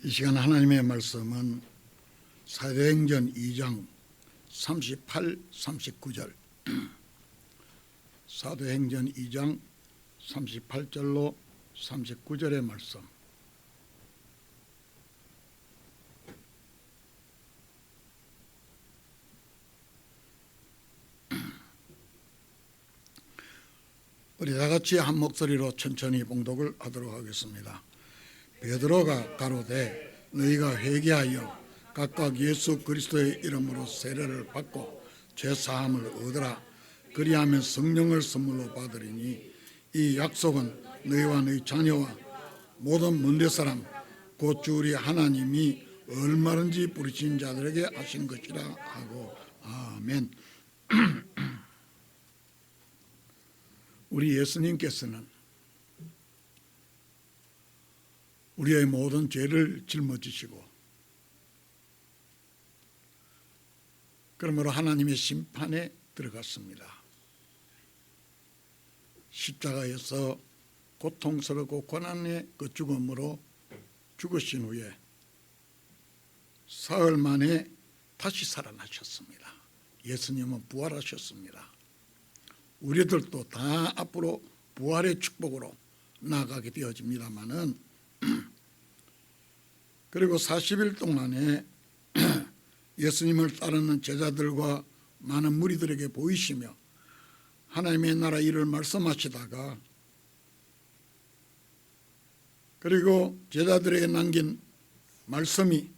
이 시간 하나님의 말씀은 사도행전 2장 38, 39절 사도행전 2장 38절로 39절의 말씀. 우리 다 같이 한 목소리로 천천히 봉독을 하도록 하겠습니다. 베드로가 가로되 너희가 회개하여 각각 예수 그리스도의 이름으로 세례를 받고 죄 사함을 얻으라. 그리하면 성령을 선물로 받으리니 이 약속은 너희와 너희 자녀와 모든 먼데 사람 곧 주 우리 하나님이 얼마든지 부르신 자들에게 하신 것이라 하고 아멘. 우리 예수님께서는 우리의 모든 죄를 짊어지시고 그러므로 하나님의 심판에 들어갔습니다. 십자가에서 고통스럽고 고난의 그 죽음으로 죽으신 후에 사흘 만에 다시 살아나셨습니다. 예수님은 부활하셨습니다. 우리들도 다 앞으로 부활의 축복으로 나아가게 되어집니다마는 그리고 40일 동안에 예수님을 따르는 제자들과 많은 무리들에게 보이시며 하나님의 나라 일을 말씀하시다가 그리고 제자들에게 남긴 말씀이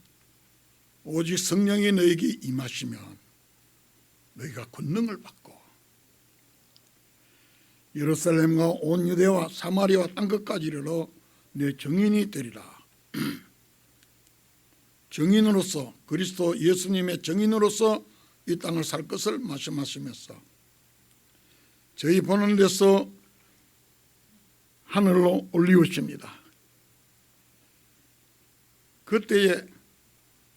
오직 성령이 너에게 임하시면 너희가 권능을 받고 예루살렘과 온 유대와 사마리아와 땅끝까지 이르러 내 증인이 되리라. 증인으로서 그리스도 예수님의 증인으로서 이 땅을 살 것을 말씀하시면서 저희 보는 데서 하늘로 올리우십니다. 그때에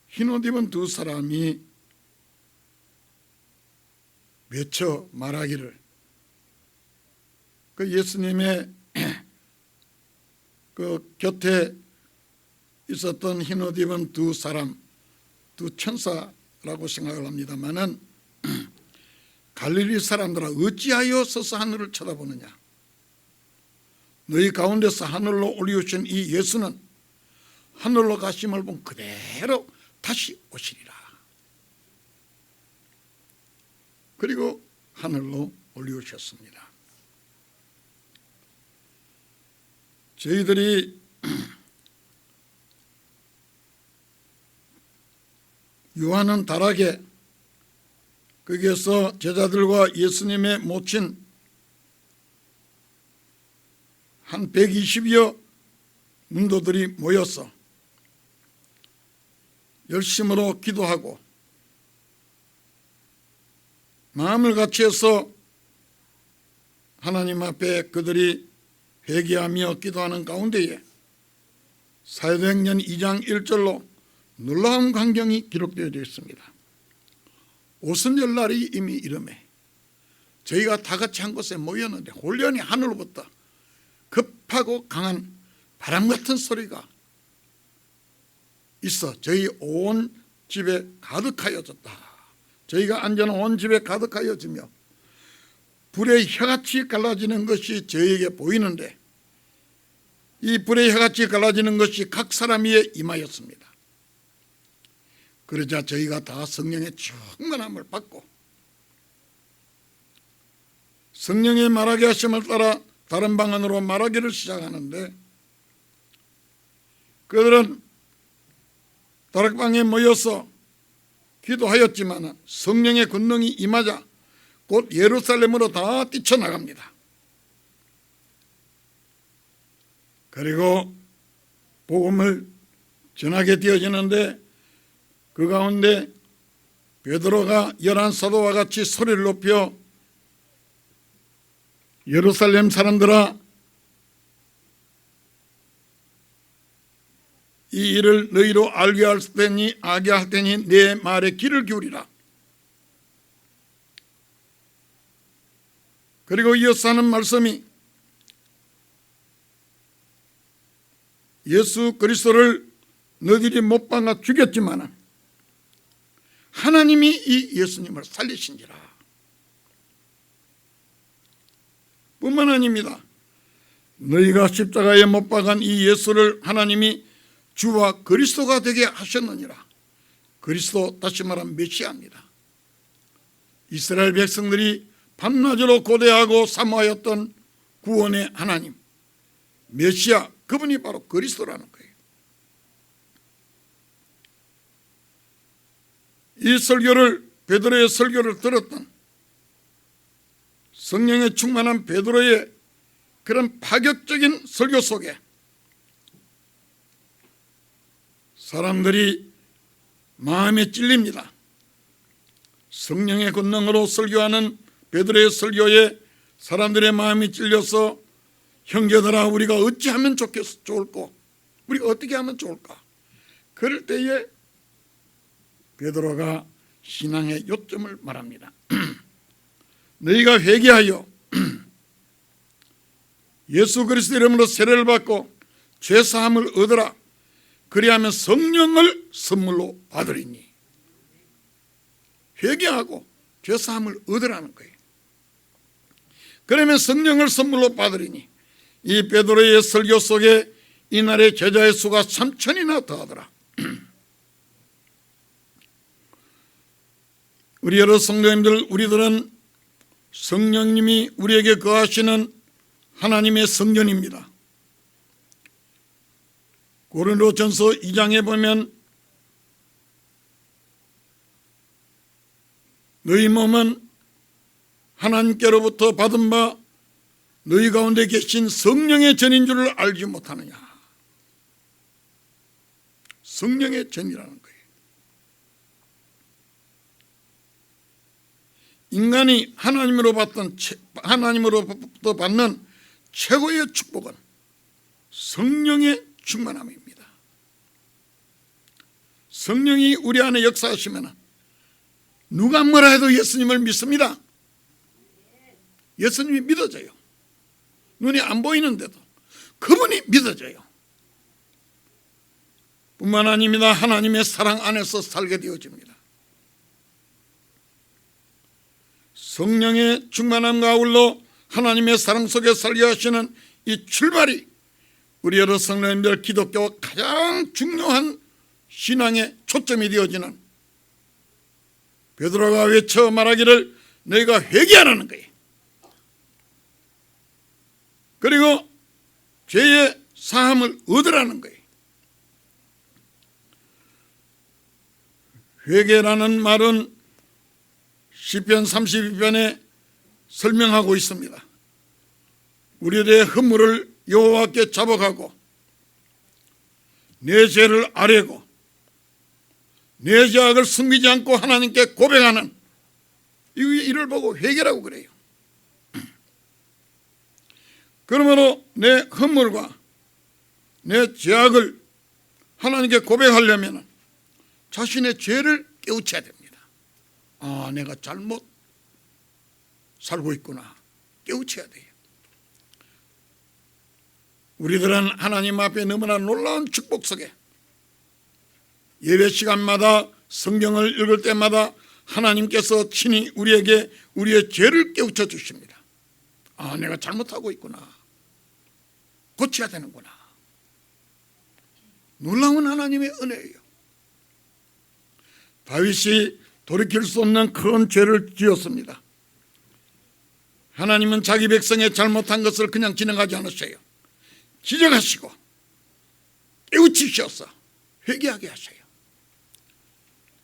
흰옷 입은 두 사람이 외쳐 말하기를 그 예수님의 그 곁에 있었던 흰옷 입은 두 사람, 두 천사라고 생각을 합니다마는 갈릴리 사람들아 어찌하여 서서 하늘을 쳐다보느냐. 너희 가운데서 하늘로 올리우신 이 예수는 하늘로 가심을 본 그대로 다시 오시리라. 그리고 하늘로 올리우셨습니다. 저희들이 요한은 다락에 거기에서 제자들과 예수님의 모친 한 120여 문도들이 모여서 열심으로 기도하고 마음을 같이해서 하나님 앞에 그들이 회개하며 기도하는 가운데에 사도행전 2장 1절로 놀라운 광경이 기록되어 있습니다. 오순절날이 이미 이름에 저희가 다 같이 한 곳에 모였는데 홀연히 하늘로부터 급하고 강한 바람 같은 소리가 있어 저희 온 집에 가득하여졌다. 저희가 앉은 온 집에 가득하여지며 불의 혀같이 갈라지는 것이 저희에게 보이는데 이 불의 혀같이 갈라지는 것이 각 사람 위에 임하였습니다. 그러자 저희가 다 성령의 충만함을 받고 성령의 말하게 하심을 따라 다른 방언으로 말하기를 시작하는데 그들은 다락방에 모여서 기도하였지만 성령의 권능이 임하자 곧 예루살렘으로 다 뛰쳐나갑니다. 그리고 복음을 전하게 되어지는데 그 가운데 베드로가 11사도와 같이 소리를 높여 예루살렘 사람들아 이 일을 너희로 알게 할 테니 내 말에 귀를 기울이라. 그리고 이어서 하는 말씀이 예수 그리스도를 너희들이 못 박아 죽였지만 하나님이 이 예수님을 살리신지라. 뿐만 아닙니다. 너희가 십자가에 못 박은 이 예수를 하나님이 주와 그리스도가 되게 하셨느니라. 그리스도, 다시 말하면 메시아입니다. 이스라엘 백성들이 밤낮으로 고대하고 사모하였던 구원의 하나님, 메시아, 그분이 바로 그리스도라는 거예요. 이 설교를, 베드로의 설교를 들었던 성령에 충만한 베드로의 그런 파격적인 설교 속에 사람들이 마음에 찔립니다. 성령의 권능으로 설교하는 베드로의 설교에 사람들의 마음이 찔려서 형제들아, 우리가 어찌하면 좋을까? 우리가 어떻게 하면 좋을까? 그럴 때에 베드로가 신앙의 요점을 말합니다. 너희가 회개하여 예수 그리스도 이름으로 세례를 받고 죄사함을 얻으라. 그리하면 성령을 선물로 받으리니. 회개하고 죄사함을 얻으라는 거예요. 그러면 성령을 선물로 받으리니. 이 베드로의 설교 속에 이날의 제자의 수가 3,000이나 더하더라. 우리 여러 성도님들, 우리들은 성령님이 우리에게 거하시는 하나님의 성전입니다. 고린도전서 2장에 보면 너희 몸은 하나님께로부터 받은 바 너희 가운데 계신 성령의 전인 줄을 알지 못하느냐. 성령의 전이라는 거예요. 인간이 하나님으로부터 받는 최고의 축복은 성령의 충만함입니다. 성령이 우리 안에 역사하시면 누가 뭐라 해도 예수님을 믿습니다. 예수님이 믿어져요. 눈이 안 보이는데도 그분이 믿어져요. 뿐만 아닙니다. 하나님의 사랑 안에서 살게 되어집니다. 성령의 충만함과 아울러 하나님의 사랑 속에 살게 하시는 이 출발이 우리 여러 성도님들 기독교 가장 중요한 신앙의 초점이 되어지는 베드로가 외쳐 말하기를 너희가 회개하라는 거예요. 그리고 죄의 사함을 얻으라는 거예요. 회개라는 말은 시편 32편에 설명하고 있습니다. 우리들의 허물을 여호와께 자복하고 내 죄를 아뢰고 내 죄악을 숨기지 않고 하나님께 고백하는 이를 보고 회개라고 그래요. 그러므로 내 허물과 내 죄악을 하나님께 고백하려면 자신의 죄를 깨우쳐야 됩니다. 아, 내가 잘못 살고 있구나. 깨우쳐야 돼요. 우리들은 하나님 앞에 너무나 놀라운 축복 속에 예배 시간마다 성경을 읽을 때마다 하나님께서 친히 우리에게 우리의 죄를 깨우쳐 주십니다. 아, 내가 잘못하고 있구나. 고쳐야 되는구나. 놀라운 하나님의 은혜예요. 다윗이 돌이킬 수 없는 큰 죄를 지었습니다. 하나님은 자기 백성의 잘못한 것을 그냥 지나가지 않으셔요. 지적하시고 깨우치셔서 회개하게 하셔요.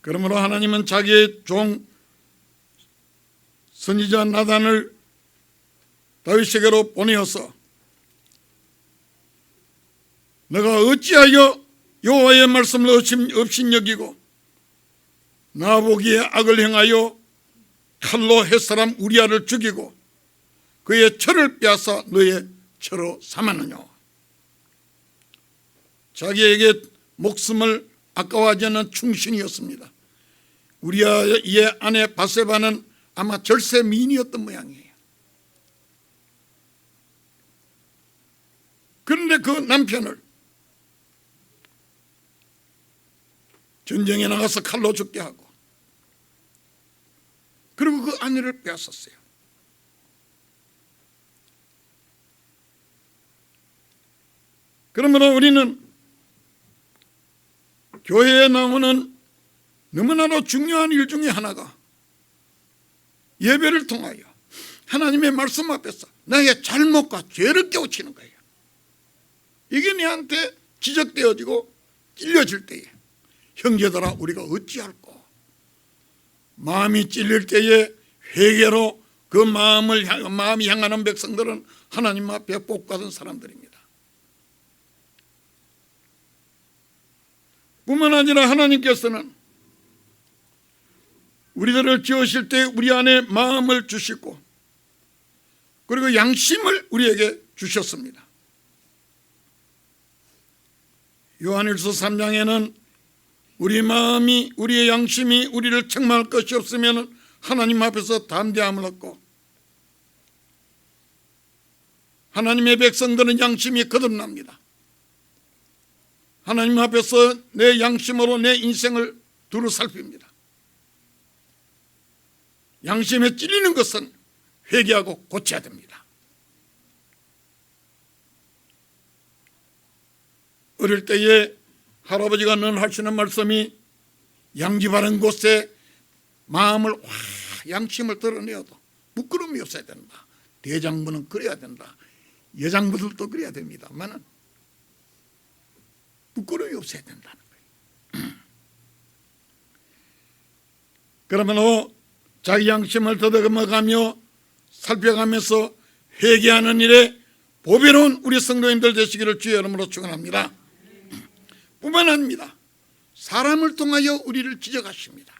그러므로 하나님은 자기의 종 선지자 나단을 다윗에게로 보내어서 내가 어찌하여 여호와의 말씀을 업신여기고 나보기에 악을 행하여 칼로 햇사람 우리아를 죽이고 그의 철을 빼앗아 너의 철로 삼았느냐. 자기에게 목숨을 아까워하지 않는 충신이었습니다. 우리아의 아내 바세바는 아마 절세 미인이었던 모양이에요. 그런데 그 남편을 전쟁에 나가서 칼로 죽게 하고, 그리고 그 아내를 빼앗았어요. 그러므로 우리는 교회에 나오는 너무나도 중요한 일 중에 하나가 예배를 통하여 하나님의 말씀 앞에서 나의 잘못과 죄를 깨우치는 거예요. 이게 내한테 지적되어지고 찔려질 때에 형제들아 우리가 어찌할꼬, 마음이 찔릴 때에 회개로 그 마음이 향하는 백성들은 하나님 앞에 복받은 사람들입니다. 뿐만 아니라 하나님께서는 우리들을 지으실 때 우리 안에 마음을 주시고 그리고 양심을 우리에게 주셨습니다. 요한일서 3장에는 우리 마음이, 우리의 양심이 우리를 책망할 것이 없으면 하나님 앞에서 담대함을 얻고, 하나님의 백성들은 양심이 거듭납니다. 하나님 앞에서 내 양심으로 내 인생을 두루 살핍니다. 양심에 찔리는 것은 회개하고 고쳐야 됩니다. 어릴 때에 할아버지가 늘 하시는 말씀이 양지 바른 곳에 마음을 양심을 드러내어도 부끄러움이 없어야 된다. 대장부는 그래야 된다. 여장부들도 그래야 됩니다만은 부끄러움이 없어야 된다는 거예요. 그러면 자기 양심을 더듬어가며 살펴가면서 회개하는 일에 보배로운 우리 성도님들 되시기를 주의 이름으로 축원합니다. 뿐만 아닙니다. 사람을 통하여 우리를 지적하십니다.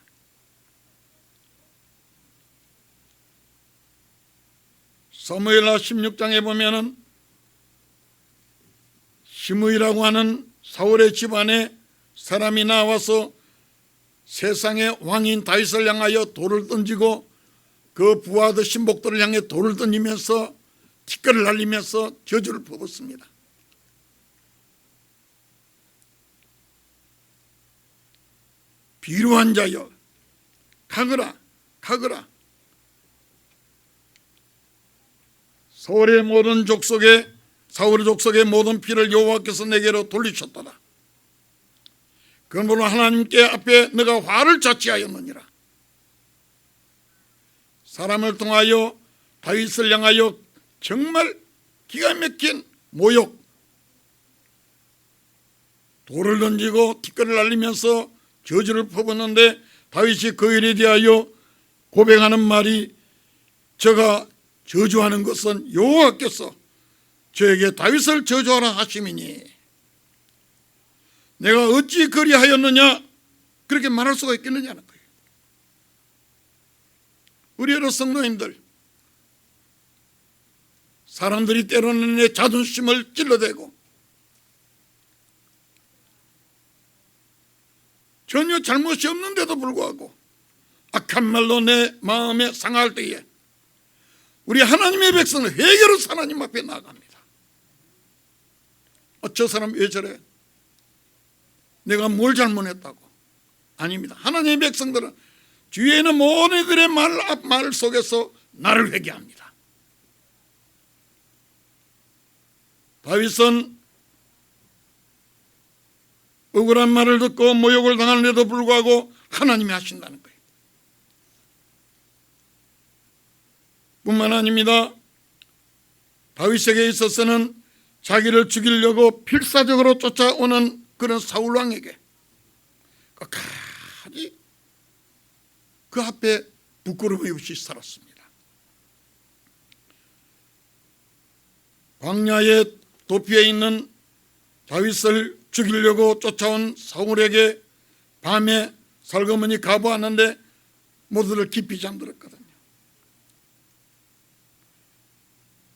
사무엘하 16장에 보면은 시므이라고 하는 사울의 집안에 사람이 나와서 세상의 왕인 다윗을 향하여 돌을 던지고 그 부하들 신복들을 향해 돌을 던지면서 티끌을 날리면서 저주를 퍼붓습니다. 비루한 자여 가거라 가거라. 사울의 족속의 모든 피를 여호와께서 내게로 돌리셨도다. 그러므로 하나님께 앞에 너가 화를 자취하였느니라. 사람을 통하여 다윗을 향하여 정말 기가 막힌 모욕, 돌을 던지고 티끌을 날리면서 저주를 퍼붓는데 다윗이 그 일에 대하여 고백하는 말이 저가 저주하는 것은 여호와께서 저에게 다윗을 저주하라 하심이니 내가 어찌 그리하였느냐 그렇게 말할 수가 있겠느냐는 거예요. 우리 여러 성도님들, 사람들이 때로는 내 자존심을 찔러대고 전혀 잘못이 없는데도 불구하고 악한 말로 내 마음에 상할 때에 우리 하나님의 백성은 회개로 하나님 앞에 나아갑니다. 저 사람 왜 저래? 내가 뭘 잘못했다고? 아닙니다. 하나님의 백성들은 뒤에 있는 모든 이들의 말 속에서 나를 회개합니다. 다윗은 억울한 말을 듣고 모욕을 당하는데도 불구하고 하나님이 하신다는 거예요. 뿐만 아닙니다. 다윗에게 있어서는 자기를 죽이려고 필사적으로 쫓아오는 그런 사울 왕에게 끝까지 그 앞에 부끄러움이 없이 살았습니다. 광야의 도피에 있는 다윗을 죽이려고 쫓아온 사울에게 밤에 살그머니 가보았는데 모두들 깊이 잠들었거든요.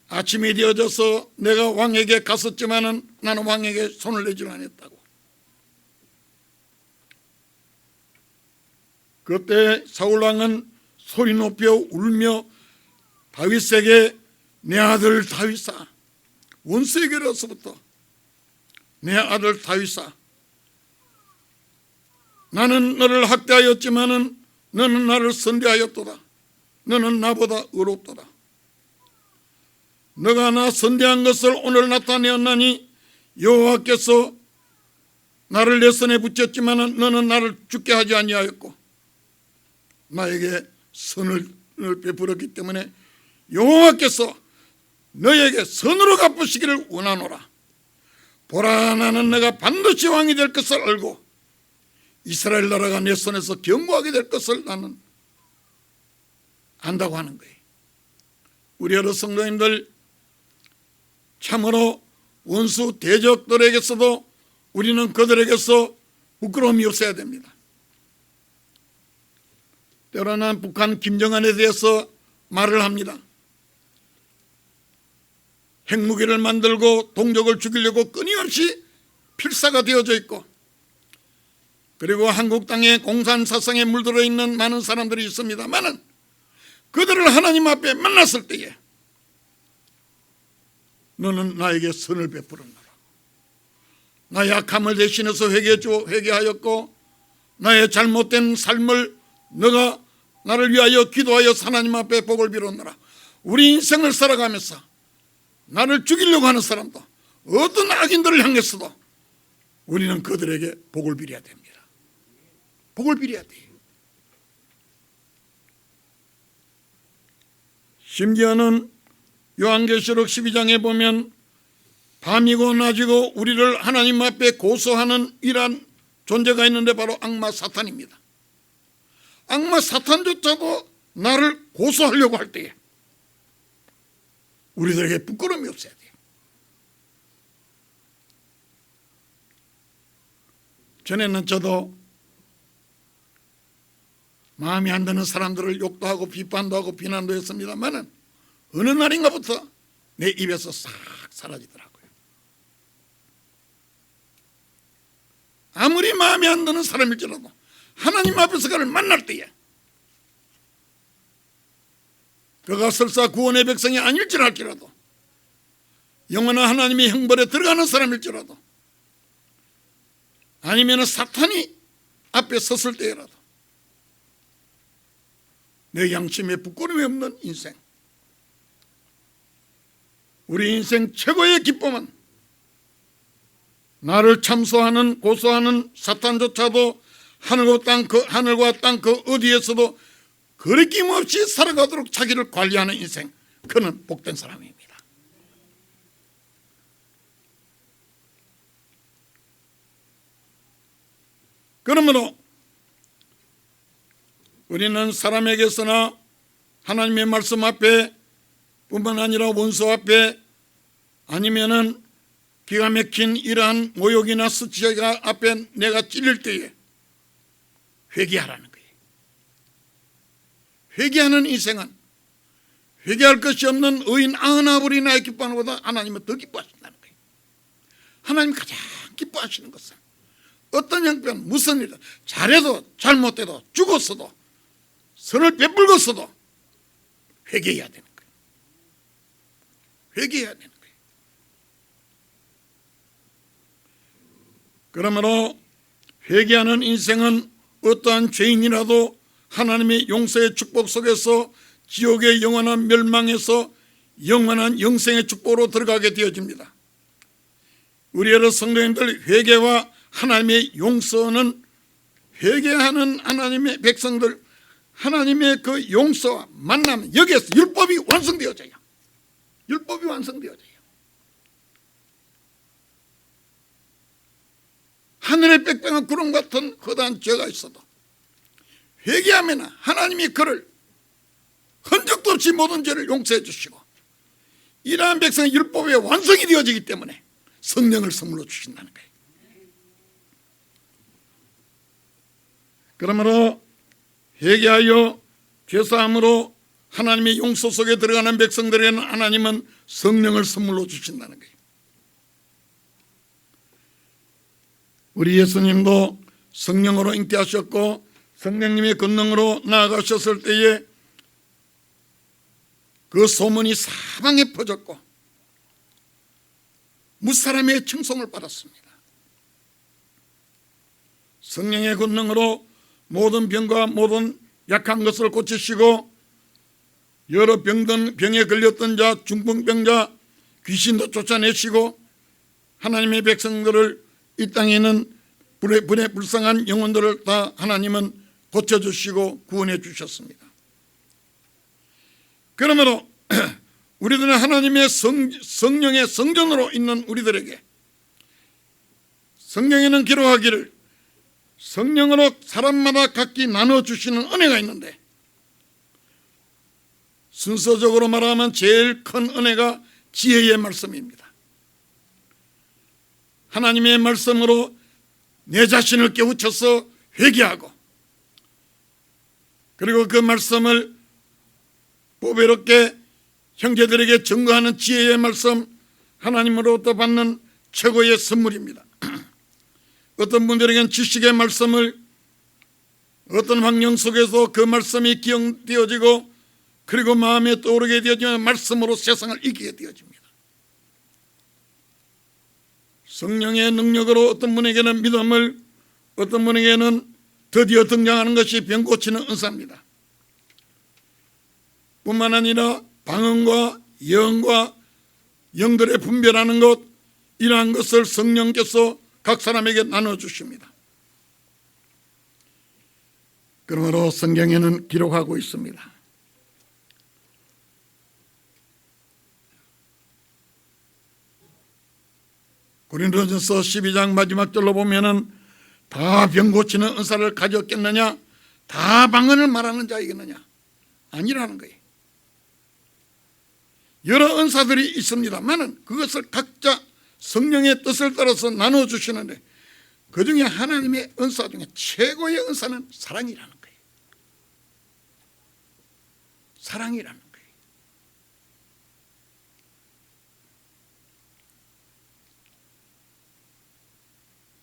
아침이 되어져서 내가 왕에게 갔었지만은 나는 왕에게 손을 내지 않았다고. 그때 사울왕은 소리 높여 울며 다윗에게 내 아들 다윗아, 원수에게로서부터 내 아들 다윗아, 나는 너를 학대하였지만은 너는 나를 선대하였도다. 너는 나보다 의롭도다. 너가 나 선대한 것을 오늘 나타내었나니 여호와께서 나를 내 손에 붙였지만은 너는 나를 죽게 하지 아니하였고 나에게 선을 베풀었기 때문에 여호와께서 너에게 선으로 갚으시기를 원하노라. 보라, 나는 내가 반드시 왕이 될 것을 알고 이스라엘 나라가 내 손에서 견고하게 될 것을 나는 안다고 하는 거예요. 우리 여러 성도님들, 참으로 원수 대적들에게서도 우리는 그들에게서 부끄러움이 없어야 됩니다. 때로는 북한 김정은에 대해서 말을 합니다. 핵무기를 만들고 동족을 죽이려고 끊임없이 필사가 되어져 있고, 그리고 한국 땅에 공산 사상에 물들어 있는 많은 사람들이 있습니다만은 그들을 하나님 앞에 만났을 때에 너는 나에게 선을 베풀었노라. 나의 약함을 대신해서 회개하였고 나의 잘못된 삶을 너가 나를 위하여 기도하여 하나님 앞에 복을 빌었노라. 우리 인생을 살아가면서 나를 죽이려고 하는 사람도 어떤 악인들을 향해서도 우리는 그들에게 복을 빌어야 됩니다. 복을 빌어야 돼요. 심지어는 요한계시록 12장에 보면 밤이고 낮이고 우리를 하나님 앞에 고소하는 이러한 존재가 있는데 바로 악마 사탄입니다. 악마 사탄조차도 나를 고소하려고 할 때에 우리들에게 부끄러움이 없어야 돼요. 전에는 저도 마음에 안 드는 사람들을 욕도 하고 비판도 하고 비난도 했습니다만은 어느 날인가부터 내 입에서 싹 사라지더라고요. 아무리 마음에 안 드는 사람일지라도 하나님 앞에서 그를 만날 때에 그가 설사 구원의 백성이 아닐지라도 영원한 하나님의 형벌에 들어가는 사람일지라도 아니면 사탄이 앞에 섰을 때라도 내 양심에 부끄러움이 없는 인생, 우리 인생 최고의 기쁨은 나를 참소하는 고소하는 사탄조차도 하늘과 땅 그 어디에서도 거리낌 없이 살아가도록 자기를 관리하는 인생, 그는 복된 사람입니다. 그러므로 우리는 사람에게서나 하나님의 말씀 앞에 뿐만 아니라 원수 앞에 아니면은 기가 막힌 이러한 모욕이나 수치가 앞에 내가 찔릴 때에 회개하라는 거예요. 회개하는 인생은 회개할 것이 없는 의인 아흔아버리 나의 기뻐하는 것보다 하나님은 더 기뻐하신다는 거예요. 하나님 가장 기뻐하시는 것은 어떤 형편 무슨 일이든 잘해도 잘못해도 죽었어도 선을 베풀었어도 회개해야 되는 거예요. 회개해야 되는 거예요. 그러므로 회개하는 인생은 어떠한 죄인이라도 하나님의 용서의 축복 속에서 지옥의 영원한 멸망에서 영원한 영생의 축복으로 들어가게 되어집니다. 우리 여러 성도님들, 회개와 하나님의 용서는 회개하는 하나님의 백성들, 하나님의 그 용서와 만남, 여기에서 율법이 완성되어져요. 율법이 완성되어져요. 하늘의 빽빽한 구름 같은 거대한 죄가 있어도 회개하면 하나님이 그를 흔적도 없이 모든 죄를 용서해 주시고 이러한 백성의 율법이 완성이 되어지기 때문에 성령을 선물로 주신다는 거예요. 그러므로 회개하여 죄사함으로 하나님의 용서 속에 들어가는 백성들에게는 하나님은 성령을 선물로 주신다는 거예요. 우리 예수님도 성령으로 잉태하셨고 성령님의 권능으로 나아가셨을 때에 그 소문이 사방에 퍼졌고 무사람의 칭송을 받았습니다. 성령의 권능으로 모든 병과 모든 약한 것을 고치시고 여러 병에 걸렸던 자, 중풍병자, 귀신도 쫓아내시고 하나님의 백성들을, 이 땅에 있는 불에 불쌍한 영혼들을 다 하나님은 고쳐주시고 구원해 주셨습니다. 그러므로 우리들은 하나님의 성령의 성전으로 있는 우리들에게 성경에는 기록하기를 성령으로 사람마다 각기 나눠주시는 은혜가 있는데, 순서적으로 말하면 제일 큰 은혜가 지혜의 말씀입니다. 하나님의 말씀으로 내 자신을 깨우쳐서 회개하고, 그리고 그 말씀을 보배롭게 형제들에게 증거하는 지혜의 말씀, 하나님으로부터 받는 최고의 선물입니다. 어떤 분들에게는 지식의 말씀을 어떤 환경 속에서 그 말씀이 기억되어지고 그리고 마음에 떠오르게 되어지면 말씀으로 세상을 이기게 되어집니다. 성령의 능력으로 어떤 분에게는 믿음을, 어떤 분에게는 드디어 등장하는 것이 병 고치는 은사입니다. 뿐만 아니라 방언과 예언과 영들의 분별하는 것, 이러한 것을 성령께서 각 사람에게 나눠주십니다. 그러므로 성경에는 기록하고 있습니다. 고린도전서 12장 마지막 절로 보면은 다 병 고치는 은사를 가졌겠느냐, 다 방언을 말하는 자이겠느냐? 아니라는 거예요. 여러 은사들이 있습니다만은 그것을 각자 성령의 뜻을 따라서 나눠주시는데, 그 중에 하나님의 은사 중에 최고의 은사는 사랑이라는 거예요. 사랑이라는 거예요.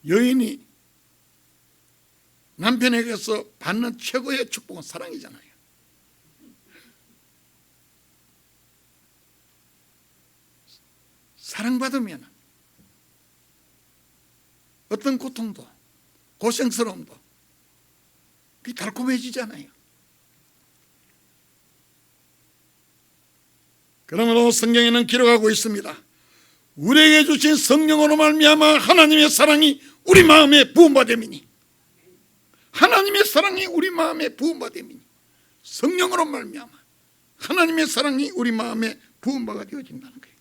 여인이 남편에게서 받는 최고의 축복은 사랑이잖아요. 사랑받으면 어떤 고통도, 고생스러움도 그게 달콤해지잖아요. 그러므로 성경에는 기록하고 있습니다. 우리에게 주신 성령으로 말미암아 하나님의 사랑이 우리 마음에 부음받음이니, 하나님의 사랑이 우리 마음에 부음받음이니, 성령으로 말미암아 하나님의 사랑이 우리 마음에 부음바가 되어진다는 거예요.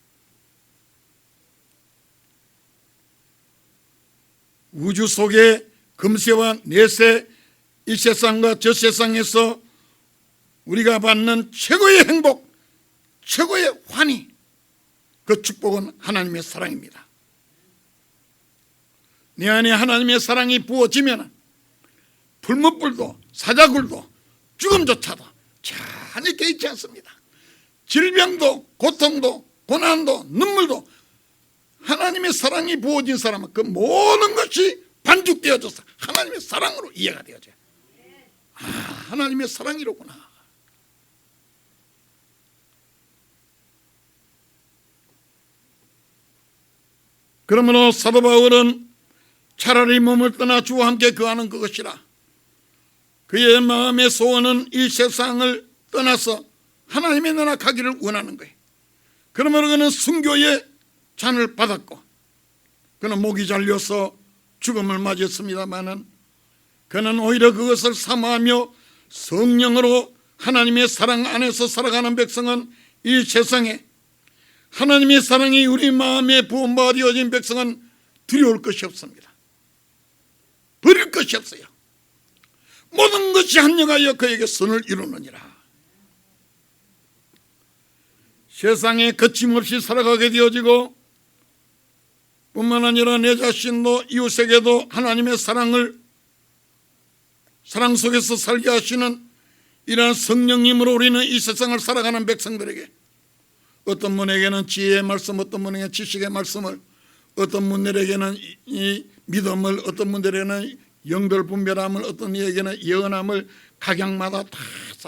우주 속에 금세와 내세, 이 세상과 저 세상에서 우리가 받는 최고의 행복, 최고의 환희, 그 축복은 하나님의 사랑입니다. 내 안에 하나님의 사랑이 부어지면 풀무불도 사자굴도 죽음조차도 전혀 개의치 않습니다. 질병도 고통도 고난도 눈물도 하나님의 사랑이 부어진 사람은 그 모든 것이 반죽되어져서 하나님의 사랑으로 이해가 되어져요. 아, 하나님의 사랑이로구나. 그러므로 사도 바울은 차라리 몸을 떠나 주와 함께 거하는 그것이라, 그의 마음의 소원은 이 세상을 떠나서 하나님의 나라 가기를 원하는 거예요. 그러므로 그는 순교의 잔을 받았고, 그는 목이 잘려서 죽음을 맞았습니다마는 그는 오히려 그것을 사모하며 성령으로 하나님의 사랑 안에서 살아가는 백성은, 이 세상에 하나님의 사랑이 우리 마음에 부음바 되어진 백성은 두려울 것이 없습니다. 버릴 것이 없어요. 모든 것이 합력하여 그에게 선을 이루느니라. 세상에 거침없이 살아가게 되어지고, 뿐만 아니라 내 자신도 이웃에게도 하나님의 사랑 속에서 살게 하시는 이러한 성령님으로 우리는 이 세상을 살아가는 백성들에게, 어떤 분에게는 지혜의 말씀, 어떤 분에게는 지식의 말씀을, 어떤 분들에게는 이 믿음을, 어떤 분들에게는 영들 분별함을, 어떤 이에게는 예언함을 각양마다 다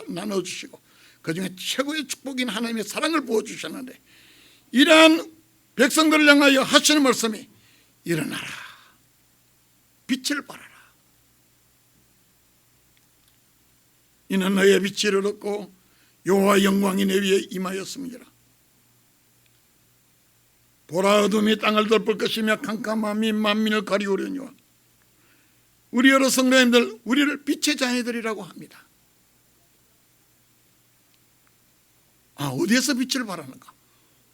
나눠주시고, 그 중에 최고의 축복인 하나님의 사랑을 부어주셨는데, 이러한 백성들을 향하여 하시는 말씀이 일어나라, 빛을 발하라, 이는 너의 빛이 이르렀고 여호와의 영광이 내 위에 임하였음이라. 보라, 어둠이 땅을 덮을 것이며 캄캄함이 만민을 가리우려니와. 우리 여러 성도님들, 우리를 빛의 자녀들이라고 합니다. 어디에서 빛을 발하는가?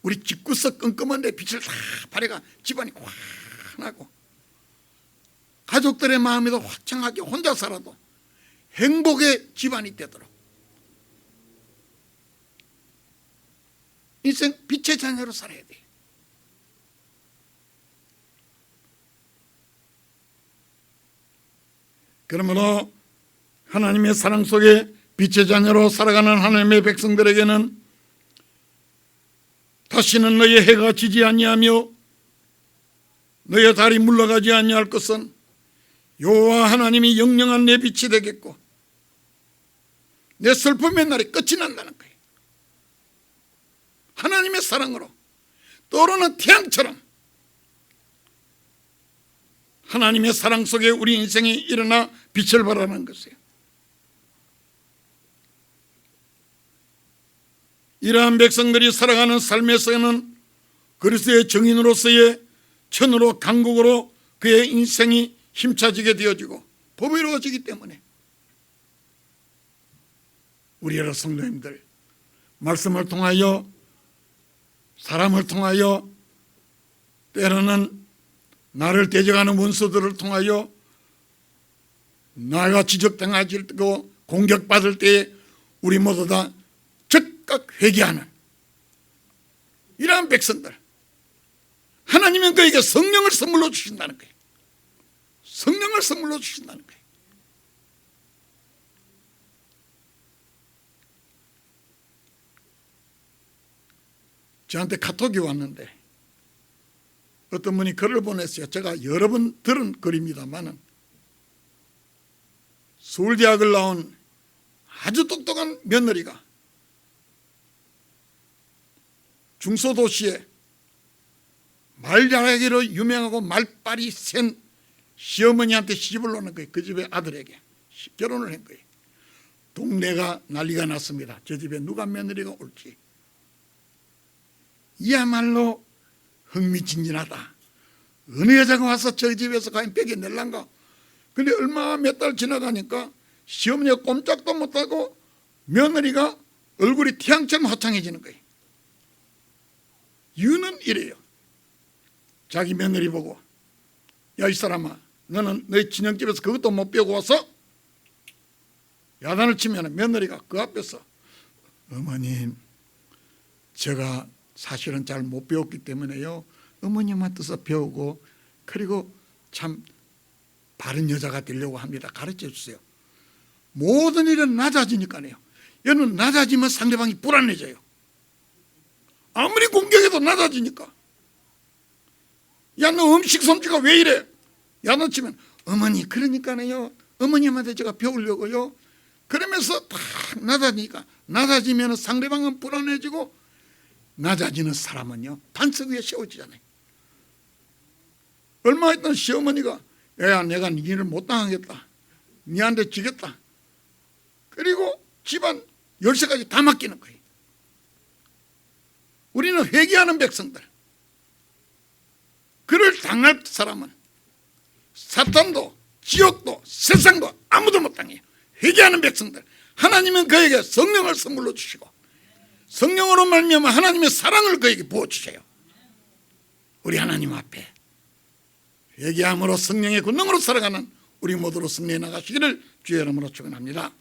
우리 집구석 끔끔한데 빛을 다 발해가 집안이 환하고 가족들의 마음에도 화창하게 혼자 살아도 행복의 집안이 되도록 인생 빛의 자녀로 살아야 돼. 그러므로 하나님의 사랑 속에 빛의 자녀로 살아가는 하나님의 백성들에게는 다시는 너의 해가 지지 아니하며 너의 달이 물러가지 아니할 것은 여호와 하나님이 영영한 내 빛이 되겠고 내 슬픔의 날이 끝이 난다는 거예요. 하나님의 사랑으로 떠오르는 태양처럼 하나님의 사랑 속에 우리 인생이 일어나 빛을 발하는 것이에요. 이러한 백성들이 살아가는 삶에서는 그리스도의 증인으로서의 천으로 강국으로 그의 인생이 힘차지게 되어지고 보배로워지기 때문에 우리 여러 성도님들, 말씀을 통하여 사람을 통하여 때로는 나를 대적하는 원수들을 통하여 나가 지적당하고 공격받을 때에 우리 모두 다 즉각 회개하는 이러한 백성들, 하나님은 그에게 성령을 선물로 주신다는 거예요. 성령을 선물로 주신다는 거예요. 저한테 카톡이 왔는데 어떤 분이 글을 보냈어요. 제가 여러 번 들은 글입니다만은 서울대학을 나온 아주 똑똑한 며느리가 중소도시에 말 잘하기로 유명하고 말빨이 센 시어머니한테 시집을 놓는 거예요. 그 집의 아들에게 결혼을 한 거예요. 동네가 난리가 났습니다. 저 집에 누가 며느리가 올지. 이야말로 흥미진진하다. 어느 여자가 와서 저 집에서 과연 뺏겨낼란가. 근데 얼마 몇 달 지나가니까 시어머니가 꼼짝도 못하고 며느리가 얼굴이 태양처럼 화창해지는 거예요. 이유는 이래요. 자기 며느리 보고, 야, 이 사람아, 너는 너희 친형집에서 그것도 못 배우고 와서 야단을 치면 며느리가 그 앞에서 어머님, 제가 사실은 잘 못 배웠기 때문에요, 어머님한테서 배우고 그리고 참 바른 여자가 되려고 합니다. 가르쳐 주세요. 모든 일은 낮아지니까요. 얘는 낮아지면 상대방이 불안해져요. 아무리 공격해도 낮아지니까. 야, 너 음식 솜씨가 왜 이래? 야, 너 치면 어머니, 그러니까요, 어머님한테 제가 배우려고요. 그러면서 딱 낮아지니까, 낮아지면 상대방은 불안해지고 낮아지는 사람은요 반석 위에 세워지잖아요. 얼마 있던 시어머니가, 야, 내가 네 일을 못 당하겠다, 니한테 지겠다, 그리고 집안 열쇠까지 다 맡기는 거예요. 우리는 회개하는 백성들, 그를 당할 사람은 사탄도 지옥도 세상도 아무도 못 당해요. 회개하는 백성들, 하나님은 그에게 성령을 선물로 주시고 성령으로 말미암아 하나님의 사랑을 그에게 부어주세요. 우리 하나님 앞에 회개함으로 성령의 권능으로 살아가는 우리 모두로 승리해 나가시기를 주의 이름으로 축원합니다.